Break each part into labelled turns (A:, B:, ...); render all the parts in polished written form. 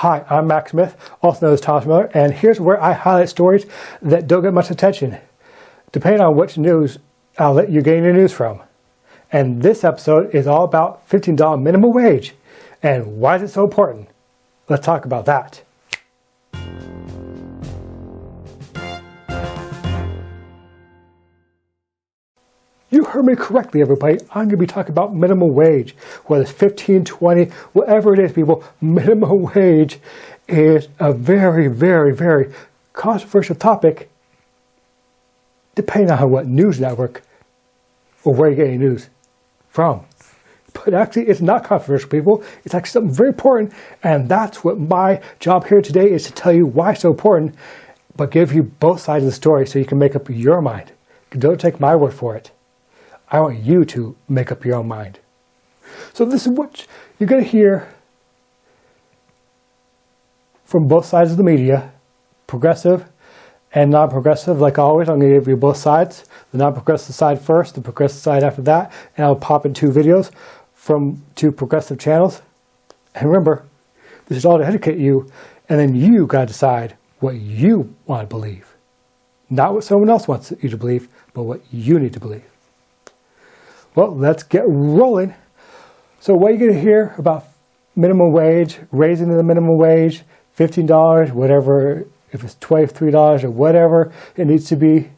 A: Hi, I'm Max Smith, also known as Thomas Miller, and here's where I highlight stories that don't get much attention, depending on which news outlet you're getting your news from. And this episode is all about $15 minimum wage. And why is it so important? Let's talk about that. You heard me correctly, everybody. I'm going to be talking about minimum wage. Whether it's 15, 20, whatever it is, people, minimum wage is a very, very, very controversial topic, depending on what news network or where you're getting news from. But actually, it's not controversial, people. It's actually something very important, and that's what my job here today is, to tell you why it's so important, but give you both sides of the story so you can make up your mind. Don't take my word for it. I want you to make up your own mind. So this is what you're going to hear from both sides of the media, progressive and non-progressive. Like always, I'm going to give you both sides. The non-progressive side first, the progressive side after that, and I'll pop in two videos from two progressive channels. And remember, this is all to educate you, and then you got to decide what you want to believe. Not what someone else wants you to believe, but what you need to believe. Well, let's get rolling. So what you're going to hear about minimum wage, raising the minimum wage, $15, whatever, if it's $23 or whatever it needs to be.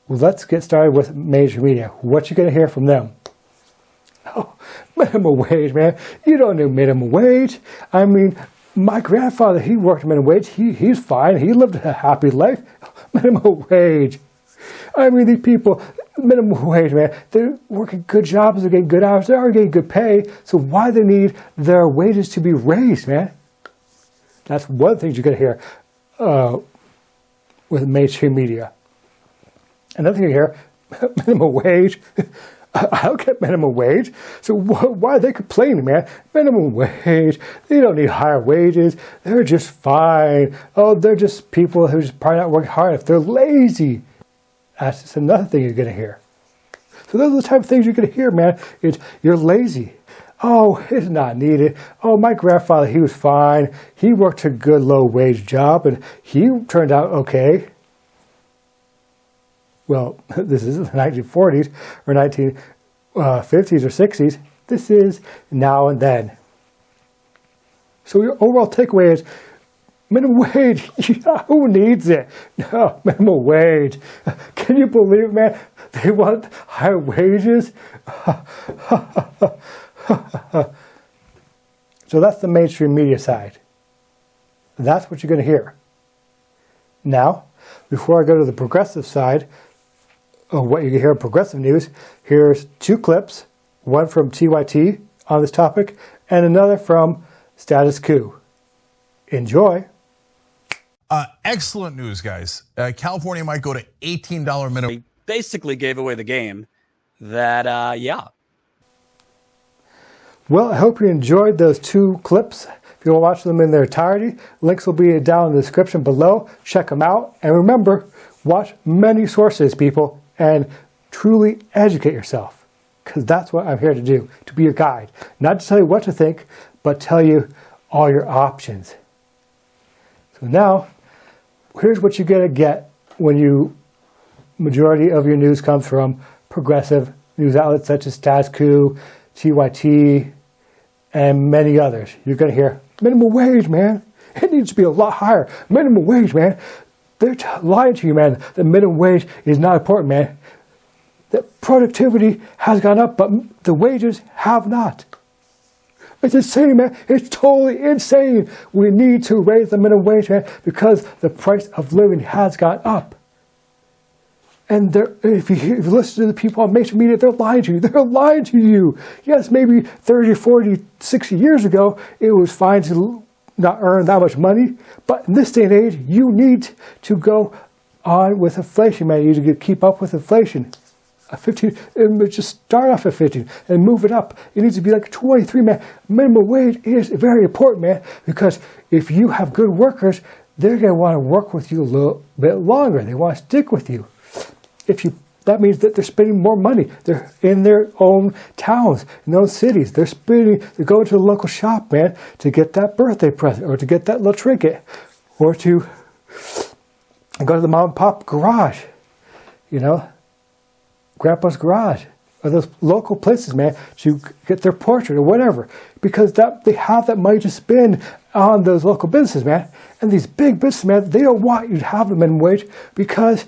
A: Well, let's get started with major media. What you going to hear from them? Oh, minimum wage, man. You don't need minimum wage. I mean, my grandfather, he worked minimum wage. He's fine. He lived a happy life. Minimum wage. I mean, these people, minimum wage, man, they're working good jobs, they're getting good hours, they're getting good pay, so why do they need their wages to be raised, man? That's one thing you're going to hear with mainstream media. Another thing you hear, minimum wage. I don't get minimum wage, so why are they complaining, man? Minimum wage, they don't need higher wages, they're just fine. Oh, they're just people who just probably not working hard if they're lazy. That's just another thing you're going to hear. So those are the type of things you're going to hear, man. It's, you're lazy. Oh, it's not needed. Oh, my grandfather, he was fine. He worked a good low-wage job, and he turned out okay. Well, this is the 1940s or 1950s or 60s. This is now and then. So your overall takeaway is, minimum wage, yeah, who needs it? No, minimum wage. Can you believe it, man? They want higher wages? So that's the mainstream media side. That's what you're going to hear. Now, before I go to the progressive side of what you can hear in progressive news, here's two clips, one from TYT on this topic, and another from Status Quo. Enjoy.
B: Excellent news, guys. California might go to $18 minimum.
C: We basically gave away the game that, yeah.
A: Well, I hope you enjoyed those two clips. If you want to watch them in their entirety, links will be down in the description below. Check them out. And remember, watch many sources, people, and truly educate yourself. Because that's what I'm here to do, to be your guide. Not to tell you what to think, but tell you all your options. So now, here's what you're going to get when majority of your news comes from progressive news outlets such as Status Quo, TYT, and many others. You're going to hear, minimum wage, man. It needs to be a lot higher. Minimum wage, man. They're lying to you, man. The minimum wage is not important, man. The productivity has gone up, but the wages have not. It's insane, man. It's totally insane. We need to raise the minimum wage, man, because the price of living has gone up. And if you listen to the people on mainstream media, they're lying to you. They're lying to you. Yes, maybe 30, 40, 60 years ago, it was fine to not earn that much money. But in this day and age, you need to go on with inflation, man. You need to keep up with inflation. 15, and just start off at 15 and move it up. It needs to be like 23, man. Minimum wage is very important, man, because if you have good workers, they're going to want to work with you a little bit longer. They want to stick with you. If you that means that they're spending more money. They're in their own towns, in their own cities. They're going to the local shop, man, to get that birthday present or to get that little trinket or to go to the mom and pop garage, you know, grandpa's garage, or those local places, man, to get their portrait or whatever, because they have that money to spend on those local businesses, man. And these big businesses, man, they don't want you to have the minimum wage because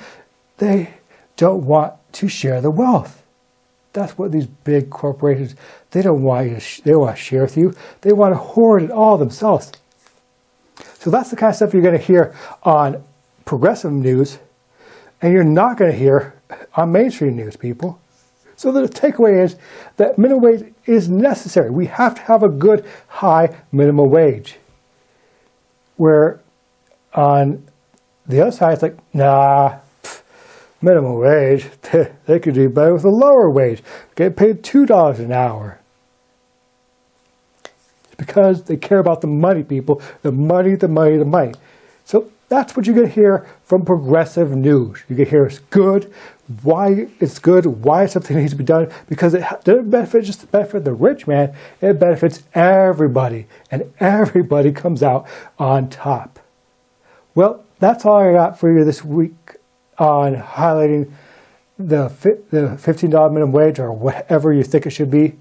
A: they don't want to share the wealth. That's what these big corporations, they don't want you to, they don't want to share with you. They want to hoard it all themselves. So that's the kind of stuff you're going to hear on progressive news, and you're not going to hear on mainstream news, people. So the takeaway is that minimum wage is necessary. We have to have a good, high minimum wage. Where on the other side, it's like, nah, minimum wage, they could do better with a lower wage. Get paid $2 an hour. It's because they care about the money, people. The money, the money, the money. So that's what you're going to hear from progressive news. You're going to hear it's good, why it's good, why something needs to be done, because it doesn't benefit the rich, man. It benefits everybody, and everybody comes out on top. Well, that's all I got for you this week on highlighting the $15 minimum wage, or whatever you think it should be.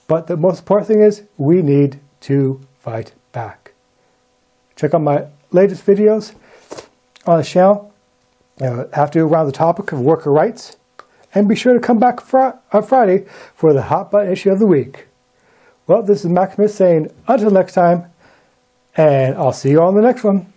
A: But the most important thing is we need to fight back. Check out my latest videos on the channel have to around the topic of worker rights, and be sure to come back on Friday for the hot button issue of the week. Well, this is Maximus saying until next time, and I'll see you on the next one.